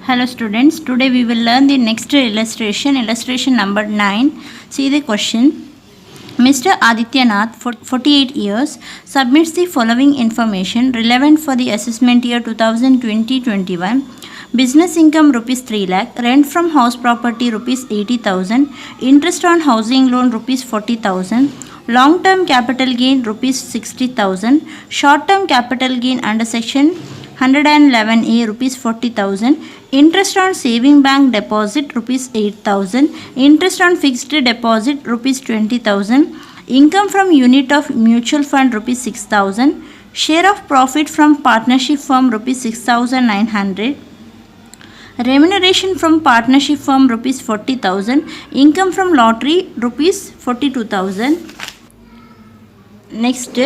Hello students, today we will learn the next illustration number 9. See the question. Mr. Adityanath, 48 years, submits the following information relevant for the assessment year 2020-21. Business income rupees 3 lakh, rent from house property rupees 80,000, interest on housing loan rupees 40,000, long-term capital gain rupees 60,000, short-term capital gain under section 111A rupees 40,000, interest on saving bank deposit rupees 8,000, interest on fixed deposit rupees 20,000, income from unit of mutual fund rupees 6,000, share of profit from partnership firm rupees 6,900, remuneration from partnership firm rupees 40,000, income from lottery rupees 42,000. Next,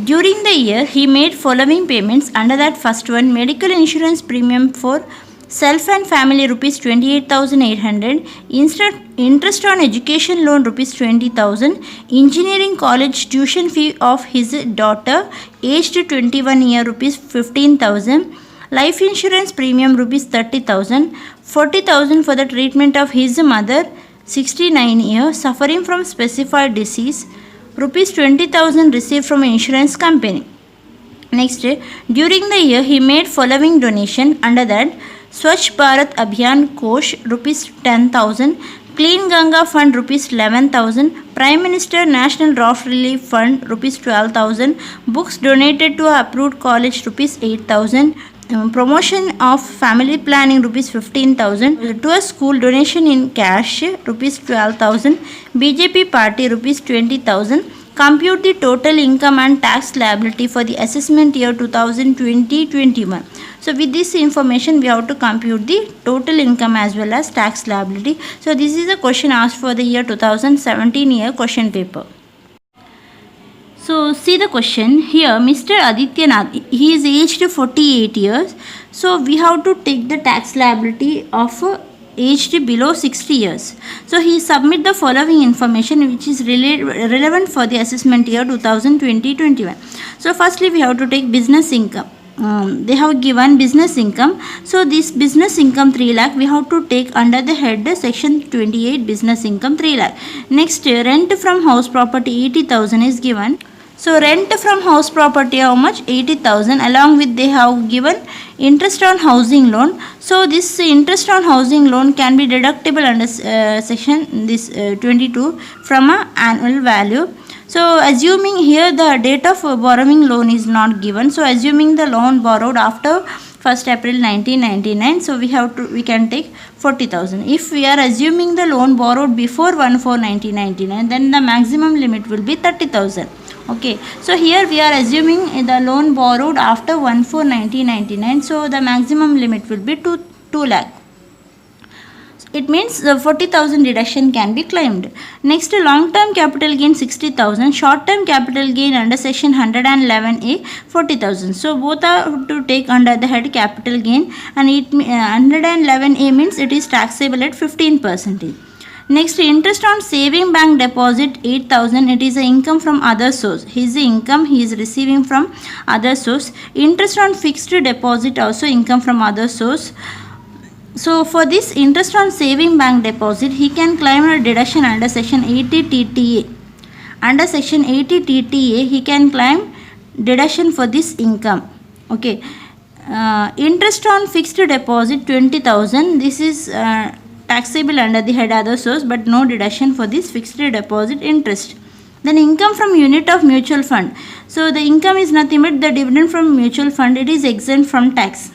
during the year, he made following payments. Under that, first one, medical insurance premium for self and family rupees 28,800, interest on education loan rupees 20,000, engineering college tuition fee of his daughter aged 21 year rupees 15,000, life insurance premium rupees 30,000, 40,000 for the treatment of his mother 69 years suffering from specified disease, rupees 20,000 received from insurance company. Next, during the year he made following donation. Under that, Swachh Bharat Abhiyan Kosh rupees 10,000, Clean Ganga Fund rupees 11,000, Prime Minister National Drought Relief Fund rupees 12,000, books donated to approved college rupees 8,000, promotion of family planning rupees 15,000, to a school donation in cash rupees 12,000, BJP party rupees 20,000. Compute the total income and tax liability for the assessment year 2020-21. So with this information we have to compute the total income as well as tax liability. So this is a question asked for the year 2017 year question paper. So see the question here. Mr. Adityanath, he is aged 48 years. So we have to take the tax liability of aged below 60 years. So he submit the following information which is relevant for the assessment year 2020-21. So firstly we have to take business income. They have given business income. So this business income 3 lakh we have to take under the head section 28 business income 3 lakh. Next, rent from house property 80,000 is given. So rent from house property how much? 80,000. Along with they have given interest on housing loan. So this interest on housing loan can be deductible under section this 22 from a annual value. So assuming here the date of borrowing loan is not given. So assuming the loan borrowed after 1st April 1999, so we can take 40,000. If we are assuming the loan borrowed before 1/4/1999, then the maximum limit will be 30,000. Okay, so here we are assuming the loan borrowed after 1/4/1999, so the maximum limit will be 2 lakh. It means the 40,000 deduction can be claimed. Next, long-term capital gain 60,000, short-term capital gain under section 111A 40,000. So both are to take under the head capital gain, and 111A means it is taxable at 15%. Next, interest on saving bank deposit 8,000. It is a income from other source. His income he is receiving from other source. Interest on fixed deposit also income from other source. So for this interest on saving bank deposit, he can claim a deduction under section 80 TTA. Under section 80 TTA, he can claim deduction for this income. Okay. Interest on fixed deposit 20,000. This is taxable under the head other source, but no deduction for this fixed deposit interest. Then income from unit of mutual fund. So the income is nothing but the dividend from mutual fund. It is exempt from tax.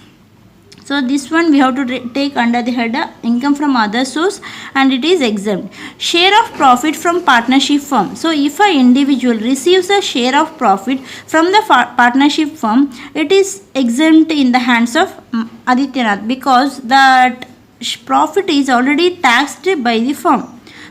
So this one we have to take under the head income from other source, and it is exempt. Share of profit from partnership firm. So if an individual receives a share of profit from the partnership firm, it is exempt in the hands of Adityanath, because that profit is already taxed by the firm.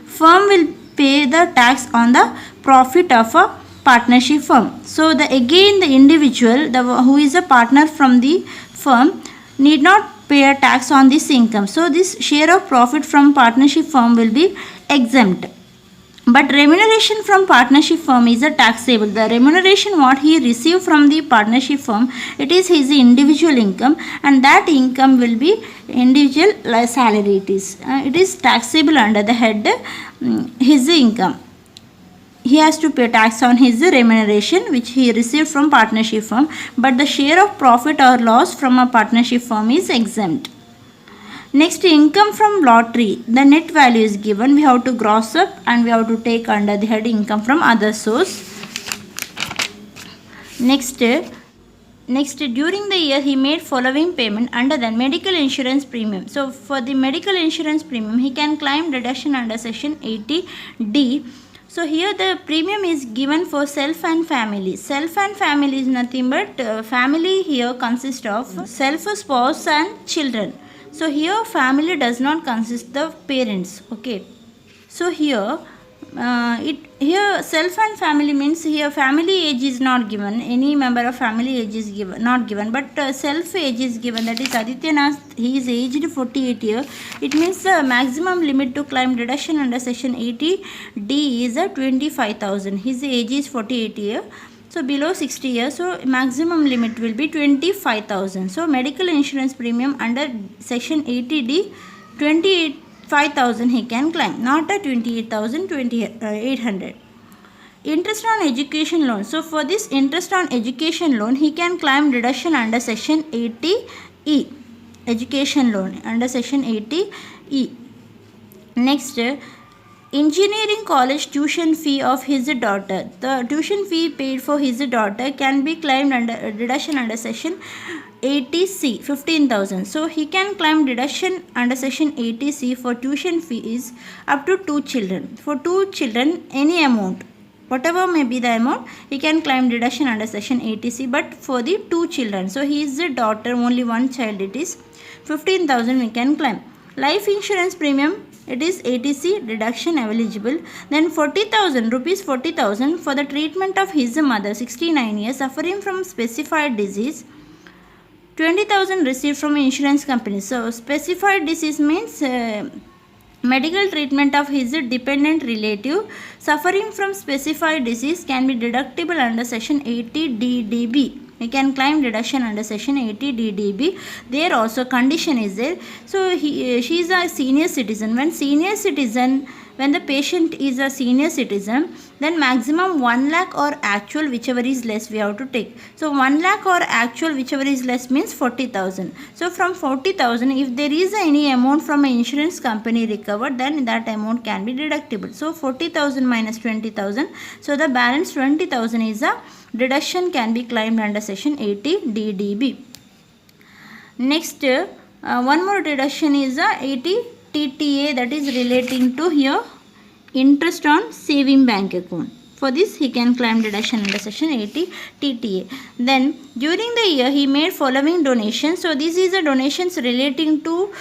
Firm will pay the tax on the profit of a partnership firm. So the individual who is a partner from the firm need not pay a tax on this income. So this share of profit from partnership firm will be exempt. But remuneration from partnership firm is a taxable. The remuneration what he received from the partnership firm, it is his individual income, and that income will be individual salary. It is taxable under the head his income. He has to pay tax on his remuneration which he received from partnership firm, but the share of profit or loss from a partnership firm is exempt. Next, income from lottery, the net value is given. We have to gross up and we have to take under the head income from other source. Next, during the year he made following payment under the medical insurance premium. So for the medical insurance premium he can claim deduction under section 80D. So here the premium is given for self and family. Self and family is nothing but family here consists of self, spouse and children. So here family does not consist of parents. Okay. So here here self and family means here family age is not given. Any member of family age is given, not given, but self age is given. That is Adityanath. He is aged 48 years. It means the maximum limit to claim deduction under section 80D is 25,000. His age is 48 years. So below 60 years, so maximum limit will be 25,000. So medical insurance premium under section 80D 25,000 he can claim, not a 28,800. Interest on education loan. So for this interest on education loan he can claim deduction under section 80E. Education loan under section 80E. Next, engineering college tuition fee of his daughter. The tuition fee paid for his daughter can be claimed under deduction under section 80C, 15,000. So he can claim deduction under section 80C for tuition fees up to 2 children. For 2 children, any amount, whatever may be the amount, he can claim deduction under section 80C, but for the 2 children. So he is the daughter, only one child, it is 15,000 we can claim. Life insurance premium, it is 80C deduction eligible. Then 40,000 rupees, 40,000 for the treatment of his mother 69 years suffering from specified disease. 20,000 received from insurance company. So specified disease means medical treatment of his dependent relative suffering from specified disease can be deductible under section 80DDB. We can claim deduction under section 80DDB. There also condition is there. So she is a senior citizen. When the patient is a senior citizen, then maximum 1 lakh or actual, whichever is less, we have to take. So 1 lakh or actual, whichever is less, means 40,000. So from 40,000, if there is any amount from an insurance company recovered, then that amount can be deductible. So 40,000 minus 20,000. So the balance 20,000 is a deduction can be claimed under section 80DDB. Next, one more deduction is a 80TTA, that is relating to here interest on saving bank account. For this he can claim deduction under section 80TTA. Then during the year he made following donations. So this is a donations relating to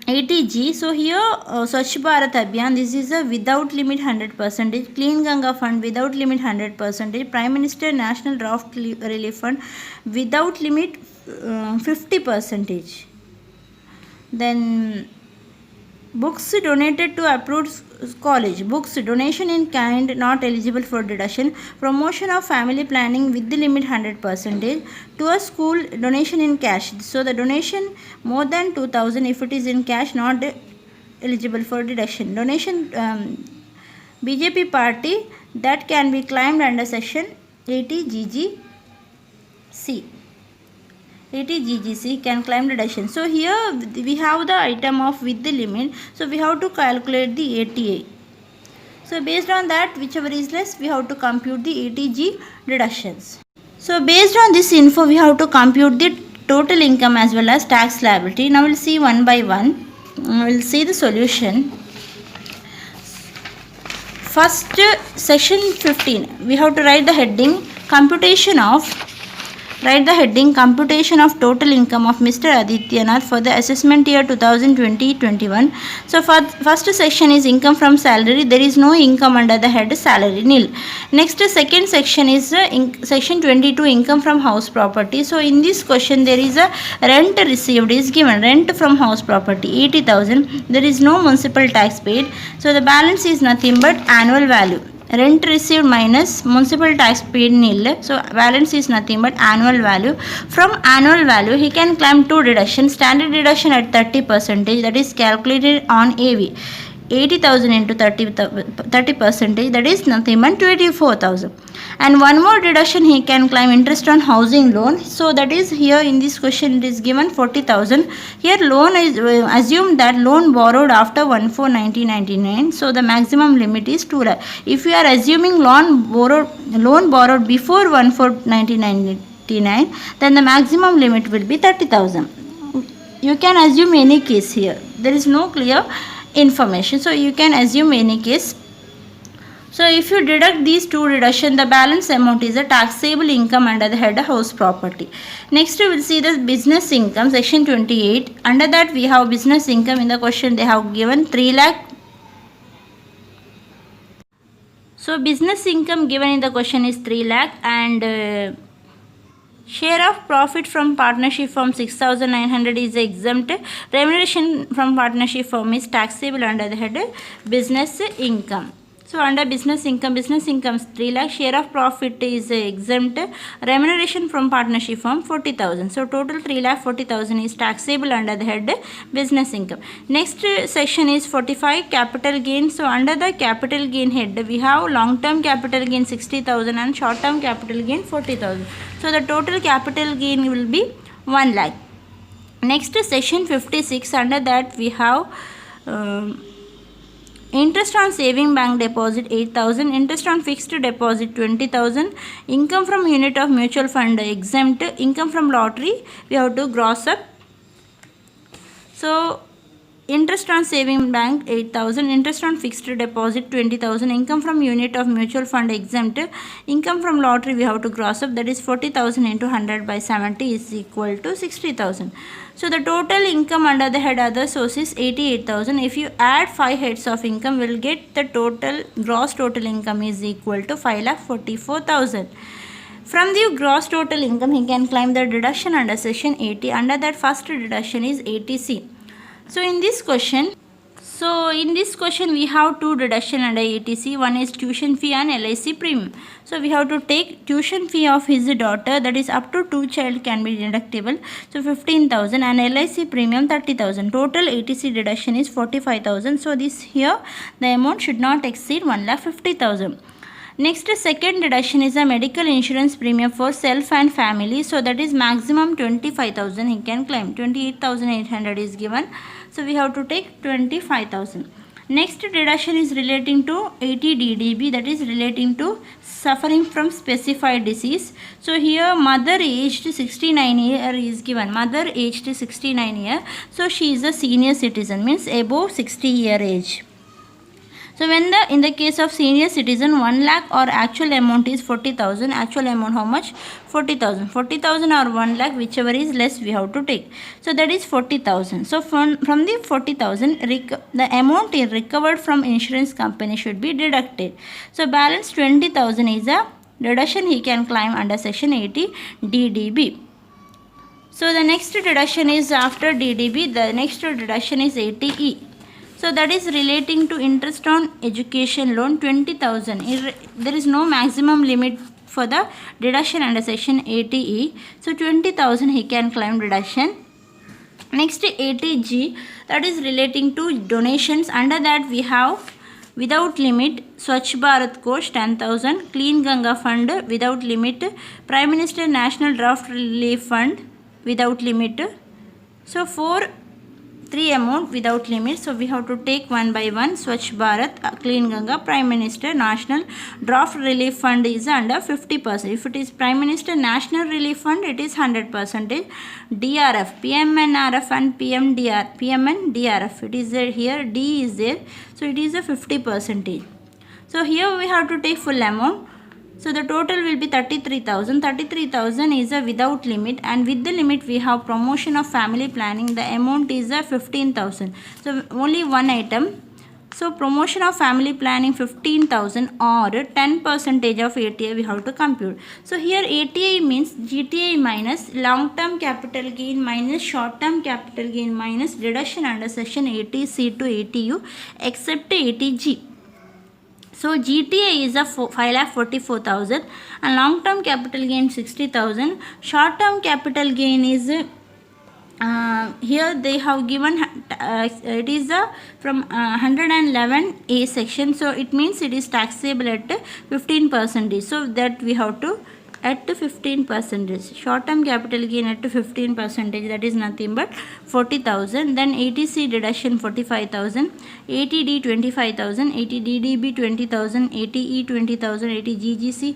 80G. So here Swachh Bharat Abhiyan, this is a without limit 100%. Clean Ganga Fund without limit 100%. Prime Minister National Drought Relief Fund without limit 50%. Then books donated to approved college. Books donation in kind not eligible for deduction. Promotion of family planning with the limit 100%. To a school donation in cash. So the donation more than 2,000, if it is in cash, not eligible for deduction. Donation BJP party, that can be claimed under section 80GGC. 80GGC can claim deduction. So here we have the item of with the limit. So we have to calculate the ATA. So based on that, whichever is less, we have to compute the 80G deductions. So based on this info, we have to compute the total income as well as tax liability. Now we'll see one by one. We'll see the solution. First, section 15. We have to write the heading computation of Write the heading computation of total income of Mr. Adityanath for the assessment year 2020-21. So first section is income from salary. There is no income under the head salary, nil. Next second section is section 22, income from house property. So in this question there is a rent received is given, rent from house property 80,000. There is no municipal tax paid. So the balance is nothing but annual value. Rent received minus municipal tax paid nil. So balance is nothing but annual value. From annual value he can claim two deductions. Standard deduction at 30%, that is calculated on AV. 80,000 into 30%, that is nothing but 24,000. And one more deduction he can claim, interest on housing loan. So that is here in this question it is given 40,000. Here loan is assume that loan borrowed after 1/4/1999. So the maximum limit is 2 lakh. If you are assuming loan borrowed before 1/4/1999, then the maximum limit will be 30,000. You can assume any case here. There is no clear information, so you can assume any case. So if you deduct these two deductions, the balance amount is a taxable income under the head house property. Next we will see the business income, section 28. Under that we have business income. In the question they have given 3 lakh. So business income given in the question is 3 lakh, and share of profit from partnership firm 6,900 is exempt. Remuneration from partnership firm is taxable under the head business income. So under business income is 3 lakh, share of profit is exempt, remuneration from partnership firm 40,000. So total 3,40,000 is taxable under the head business income. Next section is 45, capital gain. So under the capital gain head we have long term capital gain 60,000 and short term capital gain 40,000. So the total capital gain will be 1 lakh. Next section 56, under that we have interest on saving bank deposit 8,000, interest on fixed deposit 20,000, income from unit of mutual fund exempt, income from lottery we have to gross up. So interest on saving bank 8,000, interest on fixed deposit 20,000, income from unit of mutual fund exempt, income from lottery we have to gross up, that is 40,000 into 100 by 70 is equal to 60,000. So the total income under the head other source is 88,000. If you add 5 heads of income, we will get the total gross total income is equal to 5,44,000. From the gross total income, he can claim the deduction under section 80. Under that first deduction is 80C. So in this question we have two deduction under 80C. One is tuition fee and LIC premium. So we have to take tuition fee of his daughter, that is up to 2 child can be deductible. So 15,000, and LIC premium 30,000. Total 80C deduction is 45,000. So this here the amount should not exceed 1,50,000. Next second deduction is a medical insurance premium for self and family. So that is maximum 25,000 he can claim. 28,800 is given. So we have to take 25,000. Next deduction is relating to 80 DDB, that is relating to suffering from specified disease. So here mother aged 69 year is given. Mother aged 69 year. So she is a senior citizen, means above 60 year age. So when in the case of senior citizen 1 lakh or actual amount is 40,000. Actual amount how much? 40,000. 40,000 or 1 lakh, whichever is less we have to take. So that is 40,000. So from the 40,000 the amount is recovered from insurance company should be deducted. So balance 20,000 is a deduction he can claim under section 80 DDB. So the next deduction is after DDB. The next deduction is 80E. So that is relating to interest on education loan 20,000. There is no maximum limit for the deduction under section 80E. So 20,000 he can claim deduction. Next 80G, that is relating to donations. Under that we have without limit Swachh Bharat Kosh 10,000, Clean Ganga Fund without limit, Prime Minister National Draft Relief Fund without limit. So 3 amount without limit. So we have to take one by one. Swachh Bharat, Clean Ganga, Prime Minister National Draft Relief Fund is under 50%. If it is Prime Minister National Relief Fund, it is 100%. DRF, PMNRF and PMNDRF, it is there. Here D is there, so it is a 50%. So here we have to take full amount So the total will be 33,000. 33,000 is a without limit, and with the limit we have promotion of family planning. The amount is a 15,000. So only one item. So promotion of family planning 15,000 or 10% of ATI we have to compute. So here ATI means GTI minus long term capital gain minus short term capital gain minus deduction under section 80C to 80U except 80G. So GTI is a 5,44,000 and long term capital gain 60,000. Short term capital gain is here they have given it is from 111A section, so it means it is taxable at 15%. So that we have to at 15%. Short term capital gain at 15%, that is nothing but 40,000. Then 80C deduction 45,000, 80D 25,000, 80DDB 20,000, 80E 20,000, 80GGC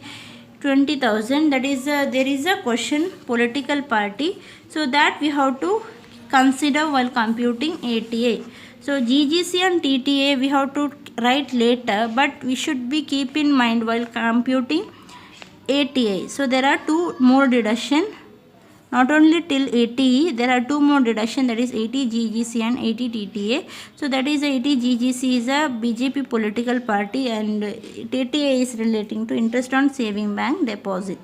20,000. That is there is a question political party, so that we have to consider while computing ATA. So GGC and TTA we have to write later, but we should be keep in mind while computing ATA. So there are two more deduction, not only till 80, there are two more deduction, that is 80 GGC and 80 TTA. So that is 80 GGC is a BJP political party and TTA is relating to interest on saving bank deposit.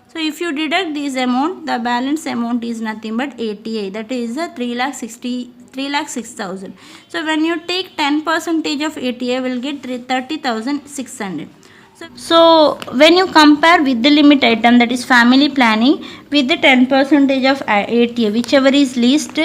So if you deduct this amount, the balance amount is nothing but ATA, that is a 3,06,000. So when you take 10% of ATA, will get 30,600. So when you compare with the limit item, that is family planning, with the 10% of ATA, whichever is least,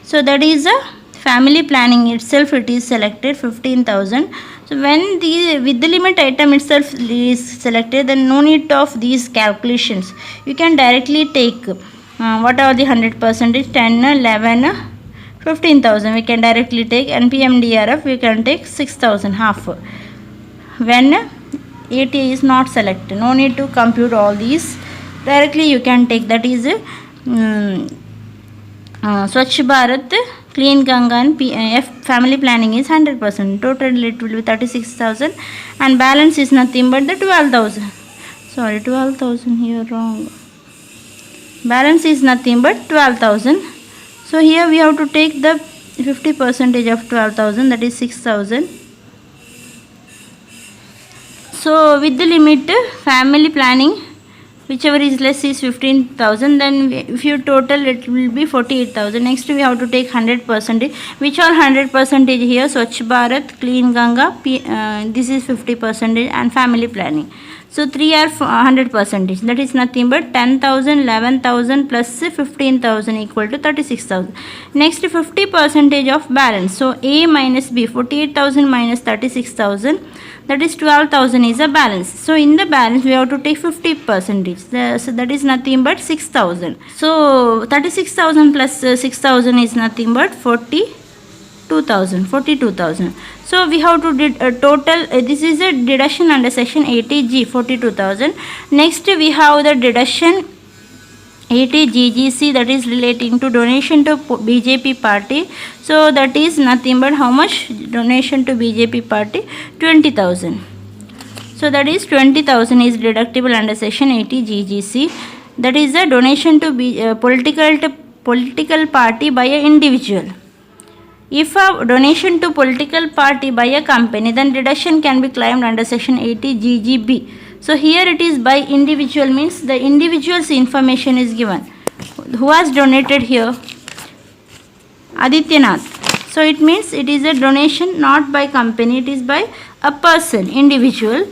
so that is a family planning itself, it is selected 15,000. So when the with the limit item itself is selected, then no need of these calculations. You can directly take what are the 100%, 10, 11, 15,000. We can directly take NPMDRF. We can take 6,000 half. When ATA is not selected, no need to compute all these. Directly you can take, that is Swachh Bharat, Clean Ganga and family planning is 100%. Total it will be 36,000 and balance is nothing but the 12,000. Sorry, 12,000 here wrong. Balance is nothing but 12,000. So here we have to take the 50% of 12,000, that is 6,000. So with the limit family planning, whichever is less is 15,000, then if you total it will be 48,000. Next we have to take 100%. Which are 100% here? Swachh Bharat, Clean Ganga, this is 50% and family planning. So 3 are 100%. That is nothing but 10,000, 11,000 plus 15,000 equal to 36,000. Next 50% of balance. So A minus B, 48,000 minus 36,000. That is 12,000 is a balance. So in the balance we have to take 50%. So that is nothing but 6,000. So 36,000 plus 6,000 is nothing but 42,000. So we have to total. This is a deduction under section 80G, 42,000. Next we have the deduction 80GGC, that is relating to donation to BJP party. So that is nothing but how much donation to BJP party? 20,000. So that is 20,000 is deductible under section 80GGC. That is a donation to political party by an individual. If a donation to political party by a company, then deduction can be claimed under section 80GGB. So here it is by individual, means the individual's information is given. Who has donated here? Adityanath. So it means it is a donation not by company, it is by a person, individual.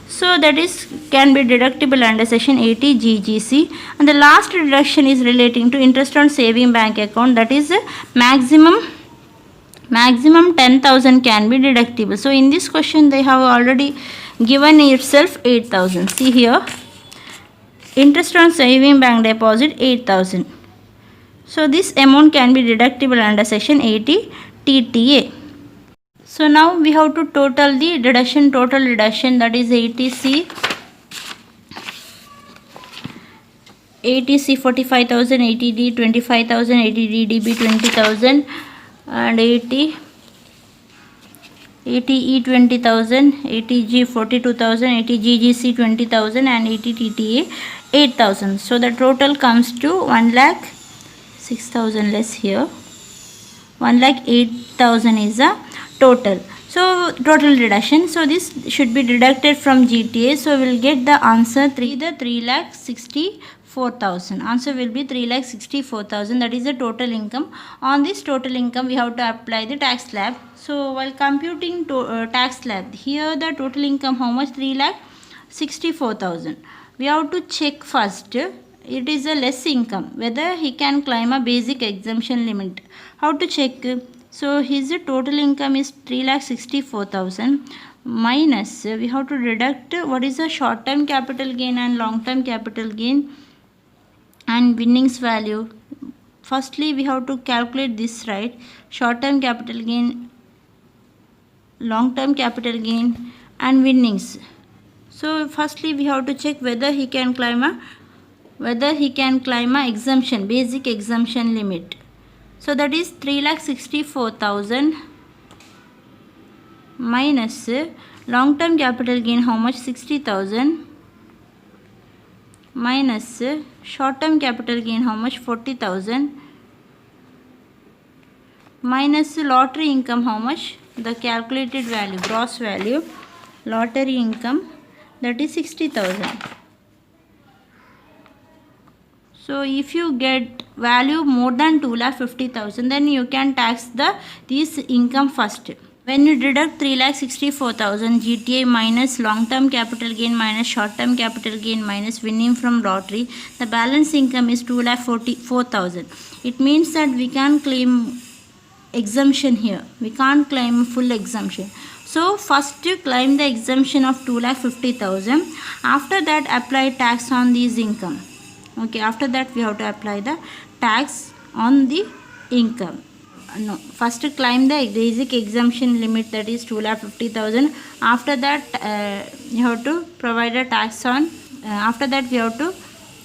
So that is can be deductible under section 80GGC. And the last deduction is relating to interest on saving bank account, that is maximum 10,000 can be deductible. So in this question they have already given itself 8,000. See here, interest on saving bank deposit 8,000. So this amount can be deductible under section 80 TTA. So now we have to total the deduction, total deduction, that is 80C 45,000, 80D 25,000, 80DDB 20,000 and 80 ATE 20,000, ATG 42,000, ATGGC 20,000 and ATTTA 8,000. So the total comes to 1,06,000 less here. 1,08,000 is the total. So total deduction. So this should be deducted from GTA. So we'll get the answer 3,64,000. Answer will be 3,64,000. That is the total income. On this total income, we have to apply the tax slab. So while computing tax slab, here the total income how much? 3,64,000. We have to check first. It is a less income, whether he can claim a basic exemption limit. How to check? So his total income is 3,64,000 minus, we have to deduct what is the short term capital gain and long term capital gain and winnings value. Firstly, we have to calculate this, right? Short term capital gain, long term capital gain and winnings. So firstly, we have to check whether he can claim a exemption, basic exemption limit. So that is 3,64,000 minus long term capital gain how much? 60,000 minus short term capital gain how much? 40,000 minus lottery income how much? The calculated value, gross value, lottery income, that is 60,000. So if you get value more than 2,50,000, then you can tax this income first. When you deduct 3,64,000 GTA minus long term capital gain minus short term capital gain minus winning from lottery, the balance income is 2,44,000. It means that we can claim exemption here. We can't claim full exemption. So first you claim the exemption of 2,50,000. After that apply tax on this income. Okay, after that we have to apply the tax on the income. No, first claim the basic exemption limit, that is 2,50,000. After that you have to provide a tax on, after that we have to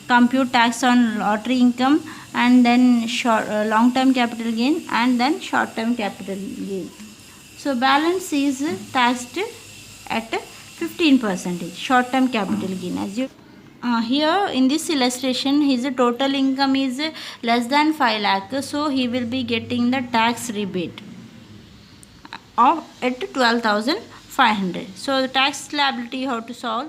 compute tax on lottery income and then long term capital gain and then short term capital gain. So balance is taxed at 15%, short term capital gain. As you here in this illustration, his total income is less than 5 lakh, so he will be getting the tax rebate of at 12,500. So the tax liability you have to solve.